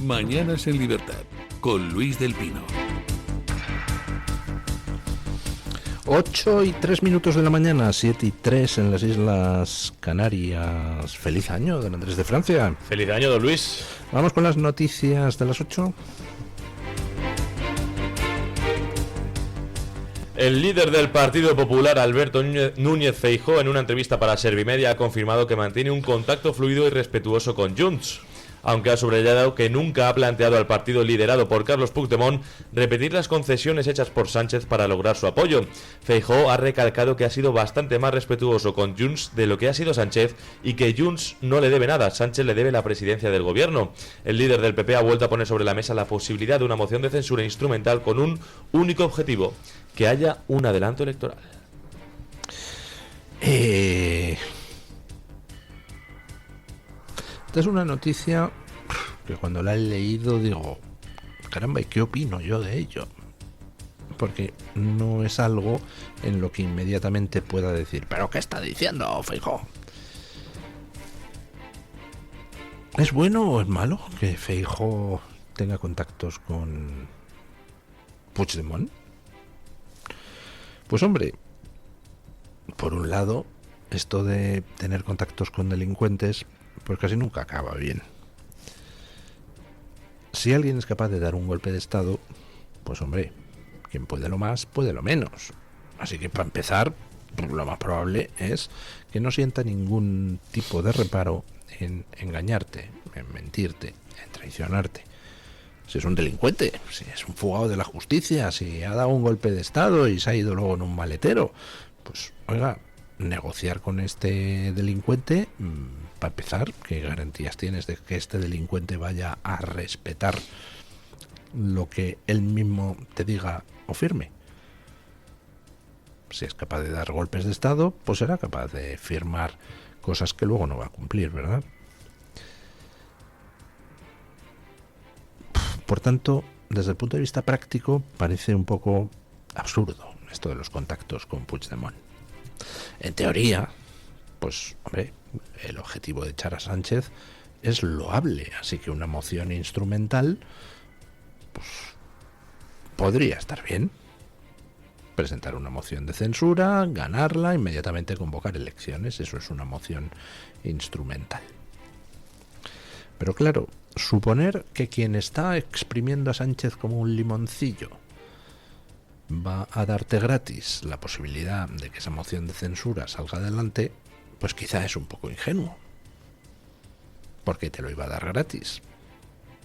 Mañanas en Libertad, con Luis del Pino. 8:03 de la mañana, 7:03 en las Islas Canarias. Feliz año, don Andrés de Francia. Feliz año, don Luis. Vamos con las noticias de las 8. El líder del Partido Popular, Alberto Núñez Feijóo, en una entrevista para Servimedia, ha confirmado que mantiene un contacto fluido y respetuoso con Junts, aunque ha subrayado que nunca ha planteado al partido liderado por Carles Puigdemont repetir las concesiones hechas por Sánchez para lograr su apoyo. Feijóo ha recalcado que ha sido bastante más respetuoso con Junts de lo que ha sido Sánchez y que Junts no le debe nada, Sánchez le debe la presidencia del gobierno. El líder del PP ha vuelto a poner sobre la mesa la posibilidad de una moción de censura instrumental con un único objetivo: que haya un adelanto electoral. Esta es una noticia que cuando la he leído digo, caramba, ¿y qué opino yo de ello? Porque no es algo en lo que inmediatamente pueda decir, ¿pero qué está diciendo Feijóo? ¿Es bueno o es malo que Feijóo tenga contactos con Puigdemont? Pues hombre, por un lado, esto de tener contactos con delincuentes, pues casi nunca acaba bien. Si alguien es capaz de dar un golpe de estado, pues hombre, quien puede lo más, puede lo menos. Así que para empezar, lo más probable es que no sienta ningún tipo de reparo en engañarte, en mentirte, en traicionarte. Si es un delincuente, si es un fugado de la justicia, si ha dado un golpe de estado y se ha ido luego en un maletero, pues oiga, negociar con este delincuente, para empezar, ¿qué garantías tienes de que este delincuente vaya a respetar lo que él mismo te diga o firme? Si es capaz de dar golpes de estado, pues será capaz de firmar cosas que luego no va a cumplir, ¿verdad? Por tanto, desde el punto de vista práctico, parece un poco absurdo esto de los contactos con Puigdemont. En teoría, pues, hombre, el objetivo de echar a Sánchez es loable, así que una moción instrumental, pues, podría estar bien. Presentar una moción de censura, ganarla, inmediatamente convocar elecciones, eso es una moción instrumental. Pero claro, suponer que quien está exprimiendo a Sánchez como un limoncillo va a darte gratis la posibilidad de que esa moción de censura salga adelante, pues quizá es un poco ingenuo. Porque te lo iba a dar gratis.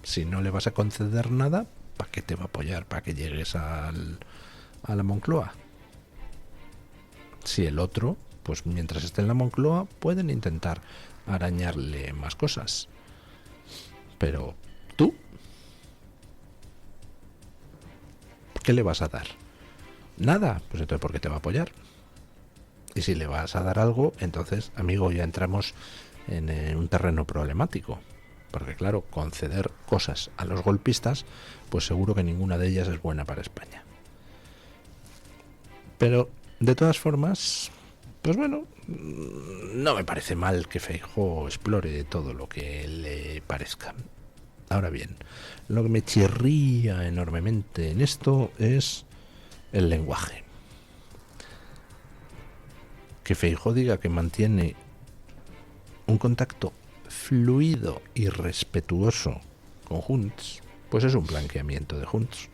Si no le vas a conceder nada, ¿para qué te va a apoyar? ¿Para que llegues a la Moncloa? Si el otro, pues mientras esté en la Moncloa, pueden intentar arañarle más cosas. Pero tú, ¿qué le vas a dar? Nada, pues entonces ¿por qué te va a apoyar? Y si le vas a dar algo, entonces, amigo, ya entramos en un terreno problemático. Porque claro, conceder cosas a los golpistas, pues seguro que ninguna de ellas es buena para España. Pero, de todas formas, pues bueno, no me parece mal que Feijóo explore todo lo que le parezca. Ahora bien, lo que me chirría enormemente en esto es el lenguaje. Que Feijóo diga que mantiene un contacto fluido y respetuoso con Junts, pues es un blanqueamiento de Junts.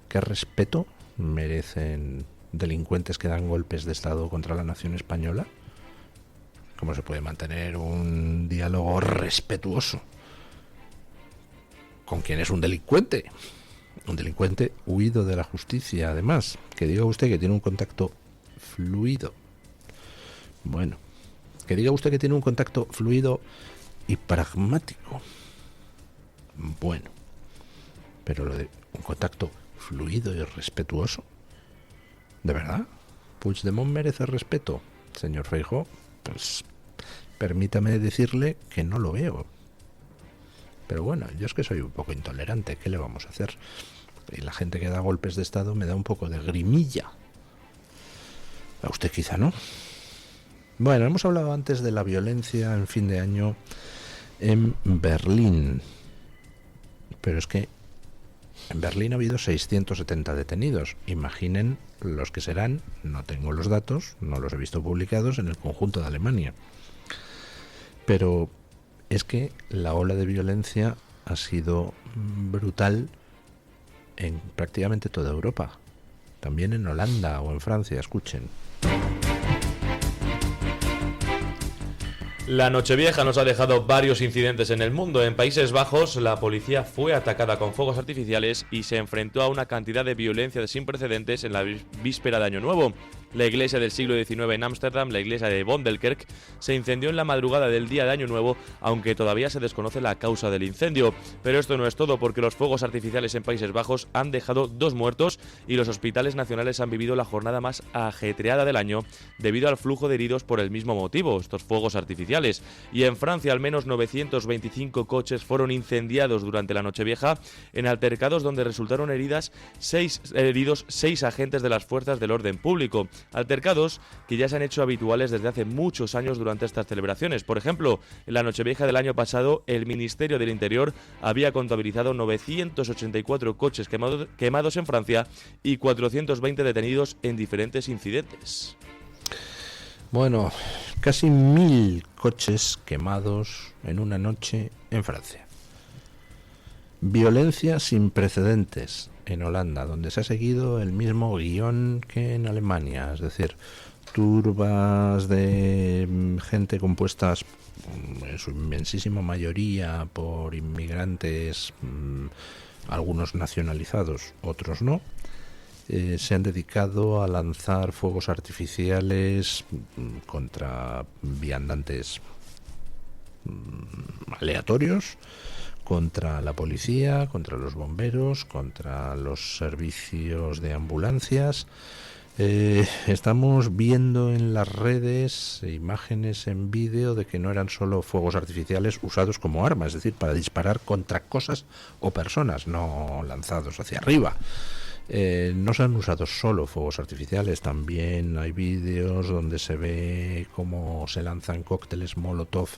¿Qué respeto merecen delincuentes que dan golpes de estado contra la nación española? ¿Cómo se puede mantener un diálogo respetuoso con quien es un delincuente huido de la justicia? Además, que diga usted que tiene un contacto fluido. Bueno, que diga usted que tiene un contacto fluido y pragmático. Bueno, pero lo de un contacto fluido y respetuoso, ¿de verdad? ¿Puigdemont merece respeto, señor Feijóo? Pues permítame decirle que no lo veo. Pero bueno, yo es que soy un poco intolerante, ¿qué le vamos a hacer? Y la gente que da golpes de estado me da un poco de grimilla. A usted quizá no. Bueno, hemos hablado antes de la violencia en fin de año en Berlín. Pero es que en Berlín ha habido 670 detenidos. Imaginen los que serán, no tengo los datos, no los he visto publicados, en el conjunto de Alemania. Pero es que la ola de violencia ha sido brutal en prácticamente toda Europa. También en Holanda o en Francia, escuchen. La Nochevieja nos ha dejado varios incidentes en el mundo. En Países Bajos, la policía fue atacada con fuegos artificiales y se enfrentó a una cantidad de violencia sin precedentes en la víspera de Año Nuevo. La iglesia del siglo XIX en Ámsterdam, la iglesia de Vondelkerk, se incendió en la madrugada del día de Año Nuevo, aunque todavía se desconoce la causa del incendio. Pero esto no es todo, porque los fuegos artificiales en Países Bajos han dejado 2 muertos y los hospitales nacionales han vivido la jornada más ajetreada del año debido al flujo de heridos por el mismo motivo, estos fuegos artificiales. Y en Francia, al menos 925 coches fueron incendiados durante la Nochevieja en altercados donde resultaron heridos 6 agentes de las fuerzas del orden público. Altercados que ya se han hecho habituales desde hace muchos años durante estas celebraciones. Por ejemplo, en la Nochevieja del año pasado, el Ministerio del Interior había contabilizado 984 coches quemados en Francia y 420 detenidos en diferentes incidentes. Bueno, casi 1000 coches quemados en una noche en Francia. Violencia sin precedentes en Holanda, donde se ha seguido el mismo guión que en Alemania, es decir, turbas de gente compuestas en su inmensísima mayoría por inmigrantes, algunos nacionalizados, otros no, se han dedicado a lanzar fuegos artificiales contra viandantes aleatorios, contra la policía, contra los bomberos, contra los servicios de ambulancias. Estamos viendo en las redes imágenes en vídeo de que no eran solo fuegos artificiales usados como arma, es decir, para disparar contra cosas o personas, no lanzados hacia arriba. No se han usado solo fuegos artificiales, también hay vídeos donde se ve cómo se lanzan cócteles Molotov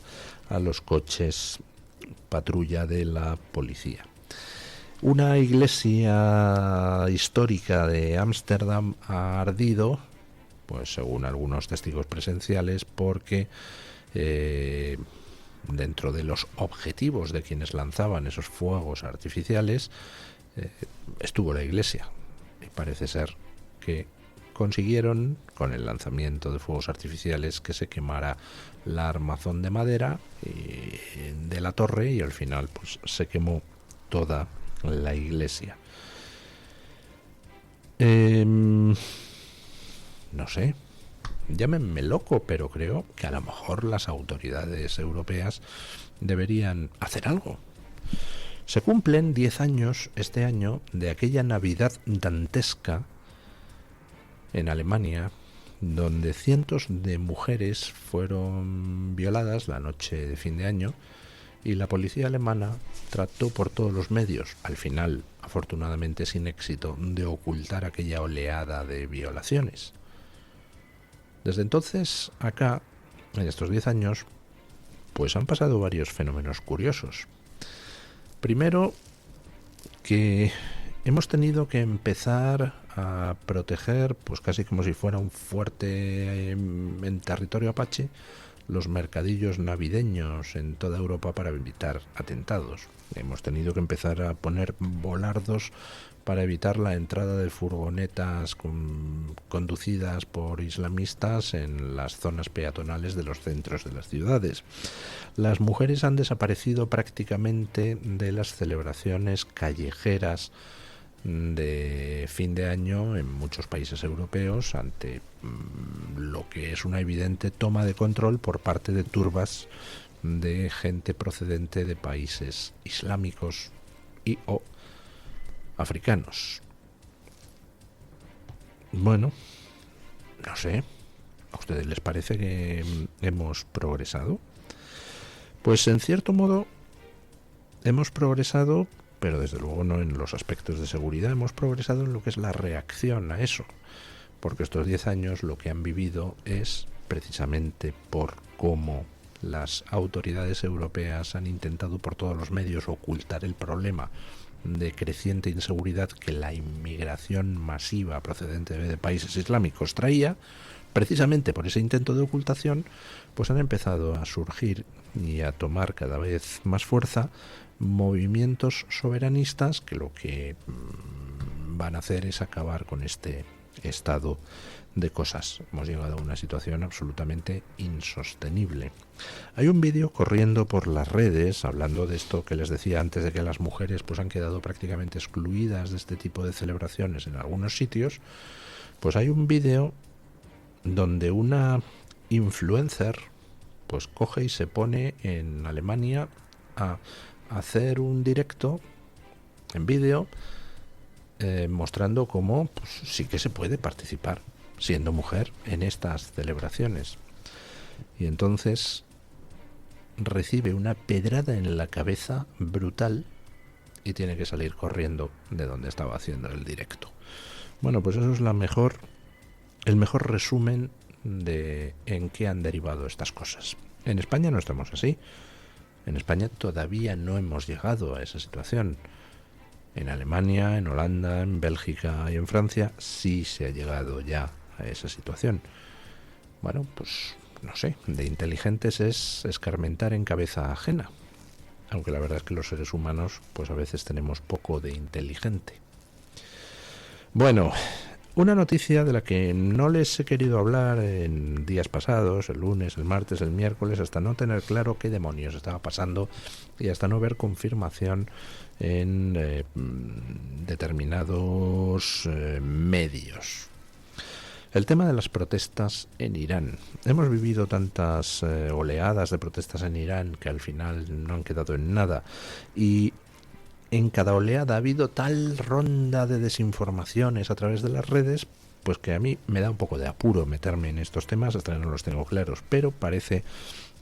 a los coches patrulla de la policía. Una iglesia histórica de Ámsterdam ha ardido, pues según algunos testigos presenciales, porque dentro de los objetivos de quienes lanzaban esos fuegos artificiales estuvo la iglesia, y parece ser que consiguieron, con el lanzamiento de fuegos artificiales, que se quemara la armazón de madera de la torre, y al final pues se quemó toda la iglesia. No sé, llámenme loco, pero creo que a lo mejor las autoridades europeas deberían hacer algo. Se cumplen 10 años este año de aquella Navidad dantesca en Alemania, donde cientos de mujeres fueron violadas la noche de fin de año, y la policía alemana trató por todos los medios, al final afortunadamente sin éxito, de ocultar aquella oleada de violaciones. Desde entonces acá, en estos 10 años, pues han pasado varios fenómenos curiosos. Primero, que hemos tenido que empezar a proteger, pues casi como si fuera un fuerte en territorio apache, los mercadillos navideños en toda Europa para evitar atentados. Hemos tenido que empezar a poner volardos para evitar la entrada de furgonetas conducidas por islamistas en las zonas peatonales de los centros de las ciudades. Las mujeres han desaparecido prácticamente de las celebraciones callejeras de fin de año en muchos países europeos, ante lo que es una evidente toma de control por parte de turbas de gente procedente de países islámicos y o africanos. Bueno, no sé, ¿a ustedes les parece que hemos progresado? Pues en cierto modo hemos progresado, pero desde luego no en los aspectos de seguridad. Hemos progresado en lo que es la reacción a eso, porque estos 10 años lo que han vivido es, precisamente por cómo las autoridades europeas han intentado por todos los medios ocultar el problema de creciente inseguridad que la inmigración masiva procedente de países islámicos traía. Precisamente por ese intento de ocultación, pues han empezado a surgir y a tomar cada vez más fuerza movimientos soberanistas que lo que van a hacer es acabar con este estado de cosas. Hemos llegado a una situación absolutamente insostenible. Hay un vídeo corriendo por las redes hablando de esto que les decía antes, de que las mujeres pues han quedado prácticamente excluidas de este tipo de celebraciones en algunos sitios. Pues hay un vídeo donde una influencer pues coge y se pone en Alemania a hacer un directo en vídeo mostrando cómo pues, sí que se puede participar siendo mujer en estas celebraciones. Y entonces recibe una pedrada en la cabeza brutal y tiene que salir corriendo de donde estaba haciendo el directo. Bueno, pues eso es el mejor resumen de en qué han derivado estas cosas. En España no estamos así. En España todavía no hemos llegado a esa situación. En Alemania, en Holanda, en Bélgica y en Francia sí se ha llegado ya a esa situación. Bueno, pues no sé, de inteligentes es escarmentar en cabeza ajena. Aunque la verdad es que los seres humanos pues a veces tenemos poco de inteligente. Bueno, una noticia de la que no les he querido hablar en días pasados, el lunes, el martes, el miércoles, hasta no tener claro qué demonios estaba pasando y hasta no ver confirmación en determinados medios. El tema de las protestas en Irán. Hemos vivido tantas oleadas de protestas en Irán que al final no han quedado en nada. Y en cada oleada ha habido tal ronda de desinformaciones a través de las redes, pues que a mí me da un poco de apuro meterme en estos temas, hasta que no los tengo claros, pero parece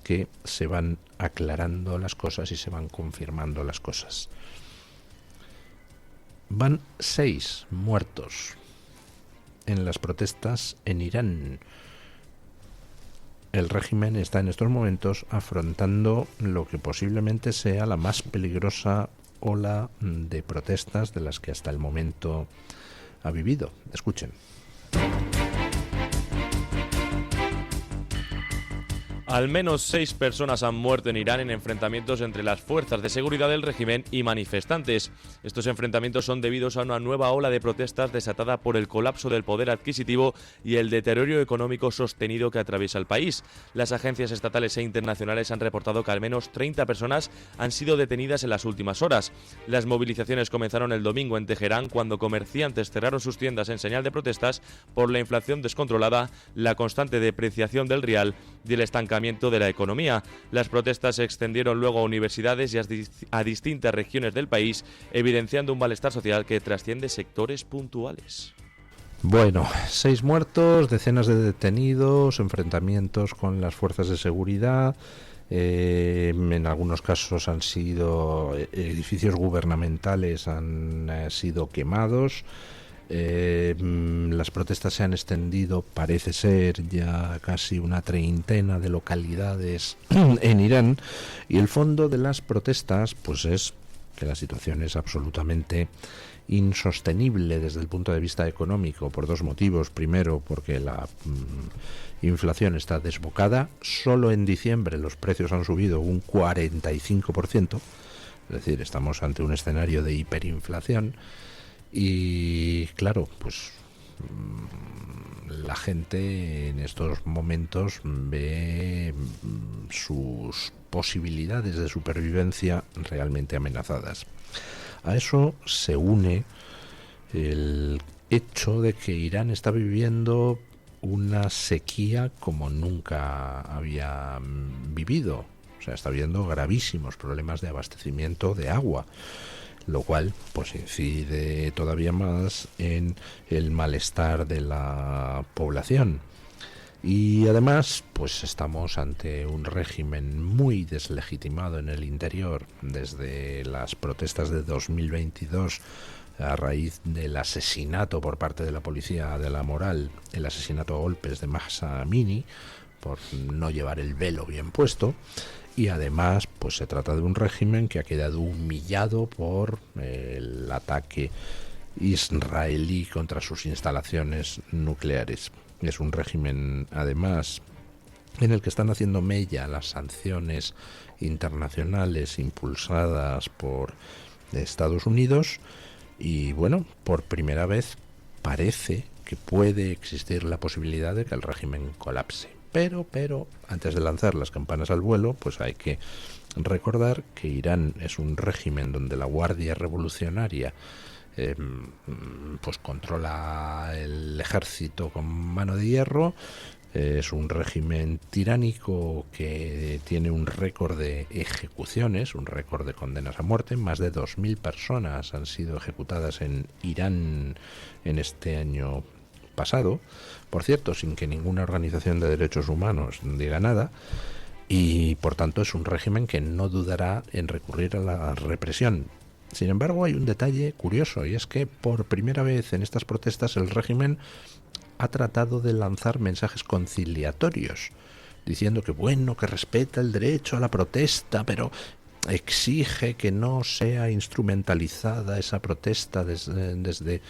que se van aclarando las cosas y se van confirmando las cosas. Van 6 muertos en las protestas en Irán. El régimen está en estos momentos afrontando lo que posiblemente sea la más peligrosa ola de protestas de las que hasta el momento ha vivido. Escuchen. Al menos 6 personas han muerto en Irán en enfrentamientos entre las fuerzas de seguridad del régimen y manifestantes. Estos enfrentamientos son debidos a una nueva ola de protestas desatada por el colapso del poder adquisitivo y el deterioro económico sostenido que atraviesa el país. Las agencias estatales e internacionales han reportado que al menos 30 personas han sido detenidas en las últimas horas. Las movilizaciones comenzaron el domingo en Teherán, cuando comerciantes cerraron sus tiendas en señal de protestas por la inflación descontrolada, la constante depreciación del rial y el estancamiento de la economía. Las protestas se extendieron luego a universidades y a distintas regiones del país, evidenciando un malestar social que trasciende sectores puntuales. Bueno, 6 muertos, decenas de detenidos, enfrentamientos con las fuerzas de seguridad. En algunos casos han sido edificios gubernamentales, han sido quemados. Las protestas se han extendido, parece ser, ya casi una treintena de localidades en Irán, y el fondo de las protestas pues es que la situación es absolutamente insostenible desde el punto de vista económico, por 2 motivos. Primero, porque la inflación está desbocada. Solo en diciembre los precios han subido un 45%, es decir, estamos ante un escenario de hiperinflación. Y claro, pues la gente en estos momentos ve sus posibilidades de supervivencia realmente amenazadas. A eso se une el hecho de que Irán está viviendo una sequía como nunca había vivido. O sea, está habiendo gravísimos problemas de abastecimiento de agua, lo cual pues incide todavía más en el malestar de la población. Y además pues estamos ante un régimen muy deslegitimado en el interior desde las protestas de 2022 a raíz del asesinato por parte de la policía de la moral, el asesinato a golpes de Mahsa Amini, por no llevar el velo bien puesto, y además pues se trata de un régimen que ha quedado humillado por el ataque israelí contra sus instalaciones nucleares. Es un régimen, además, en el que están haciendo mella las sanciones internacionales impulsadas por Estados Unidos, y bueno, por primera vez parece que puede existir la posibilidad de que el régimen colapse. Pero, antes de lanzar las campanas al vuelo, pues hay que recordar que Irán es un régimen donde la Guardia Revolucionaria pues controla el ejército con mano de hierro. Es un régimen tiránico que tiene un récord de ejecuciones, un récord de condenas a muerte. Más de 2.000 personas han sido ejecutadas en Irán en este año pasado, por cierto, sin que ninguna organización de derechos humanos diga nada, y por tanto es un régimen que no dudará en recurrir a la represión. Sin embargo, hay un detalle curioso, y es que por primera vez en estas protestas el régimen ha tratado de lanzar mensajes conciliatorios, diciendo que bueno, que respeta el derecho a la protesta, pero exige que no sea instrumentalizada esa protesta desde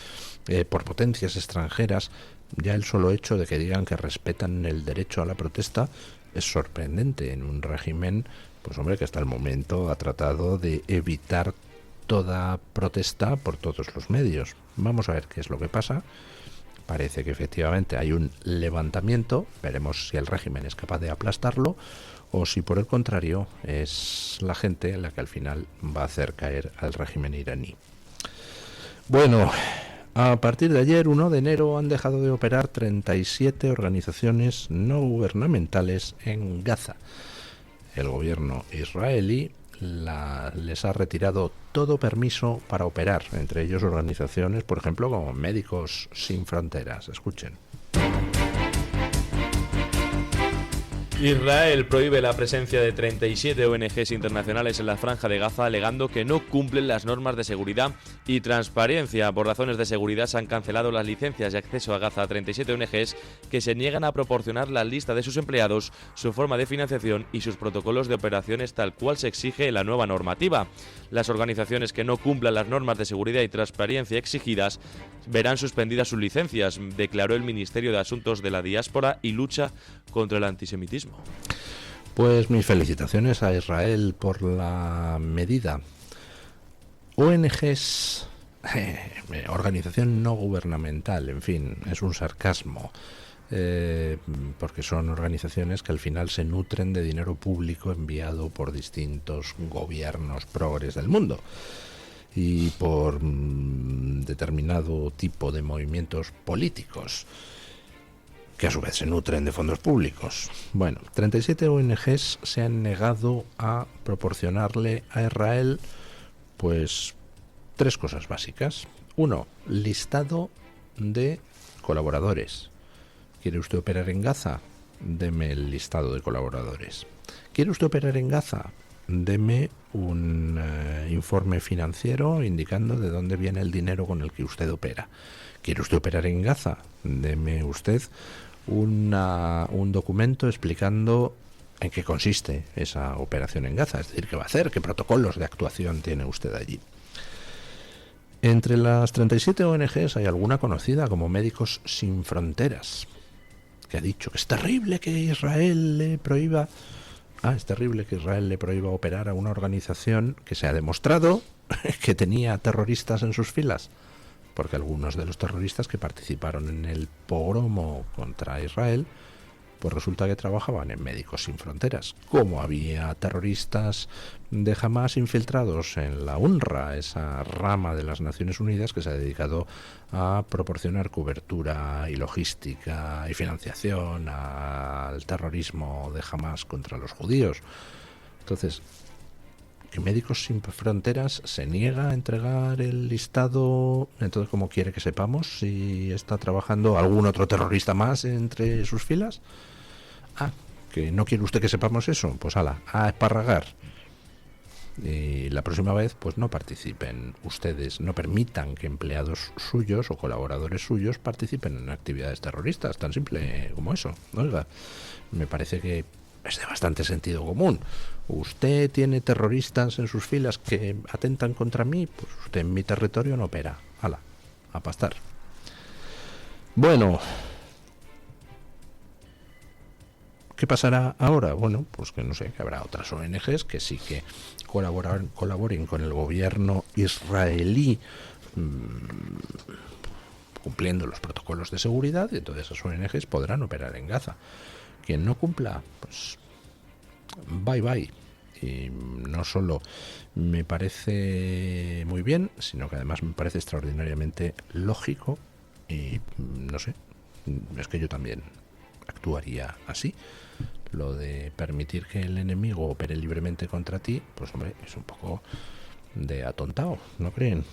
por potencias extranjeras. Ya el solo hecho de que digan que respetan el derecho a la protesta es sorprendente en un régimen, pues hombre, que hasta el momento ha tratado de evitar toda protesta por todos los medios. Vamos a ver qué es lo que pasa. Parece que efectivamente hay un levantamiento. Veremos si el régimen es capaz de aplastarlo o si por el contrario es la gente la que al final va a hacer caer al régimen iraní. Bueno, a partir de ayer, 1 de enero, han dejado de operar 37 organizaciones no gubernamentales en Gaza. El gobierno israelí les ha retirado todo permiso para operar, entre ellos organizaciones, por ejemplo, como Médicos Sin Fronteras. Escuchen. Israel prohíbe la presencia de 37 ONGs internacionales en la Franja de Gaza, alegando que no cumplen las normas de seguridad y transparencia. Por razones de seguridad se han cancelado las licencias de acceso a Gaza a 37 ONGs que se niegan a proporcionar la lista de sus empleados, su forma de financiación y sus protocolos de operaciones tal cual se exige en la nueva normativa. Las organizaciones que no cumplan las normas de seguridad y transparencia exigidas verán suspendidas sus licencias, declaró el Ministerio de Asuntos de la Diáspora y Lucha contra el Antisemitismo. Pues mis felicitaciones a Israel por la medida. ONGs, organización no gubernamental, en fin, es un sarcasmo, porque son organizaciones que al final se nutren de dinero público enviado por distintos gobiernos progres del mundo y por determinado tipo de movimientos políticos que a su vez se nutren de fondos públicos. Bueno, 37 ONGs se han negado a proporcionarle a Israel pues 3 cosas básicas. 1, listado de colaboradores. ¿Quiere usted operar en Gaza? Deme el listado de colaboradores. ¿Quiere usted operar en Gaza? Deme un informe financiero indicando de dónde viene el dinero con el que usted opera. ¿Quiere usted operar en Gaza? Deme usted un documento explicando en qué consiste esa operación en Gaza, es decir, qué va a hacer, qué protocolos de actuación tiene usted allí. Entre las 37 ONGs hay alguna conocida como Médicos Sin Fronteras, que ha dicho que es terrible que Israel le prohíba... es terrible que Israel le prohíba operar a una organización que se ha demostrado que tenía terroristas en sus filas, porque algunos de los terroristas que participaron en el pogromo contra Israel, pues resulta que trabajaban en Médicos Sin Fronteras. Como había terroristas de Hamás infiltrados en la UNRWA, esa rama de las Naciones Unidas que se ha dedicado a proporcionar cobertura y logística y financiación al terrorismo de Hamás contra los judíos. Entonces, que Médicos Sin Fronteras se niega a entregar el listado. Entonces, ¿cómo quiere que sepamos si está trabajando algún otro terrorista más entre sus filas? ¿Que no quiere usted que sepamos eso? Pues ala, a esparragar. Y la próxima vez, pues no participen ustedes, no permitan que empleados suyos o colaboradores suyos participen en actividades terroristas, tan simple como eso. Oiga, me parece que es de bastante sentido común. Usted tiene terroristas en sus filas que atentan contra mí, pues usted en mi territorio no opera. Hala, a pastar. Bueno, ¿qué pasará ahora? Bueno, pues que no sé, que habrá otras ONGs que sí que colaboren con el gobierno israelí, cumpliendo los protocolos de seguridad, y entonces esas ONGs podrán operar en Gaza. Quien no cumpla, pues bye bye. Y no solo me parece muy bien, sino que además me parece extraordinariamente lógico y no sé, es que yo también actuaría así. Lo de permitir que el enemigo opere libremente contra ti, pues hombre, es un poco de atontado, ¿no creen?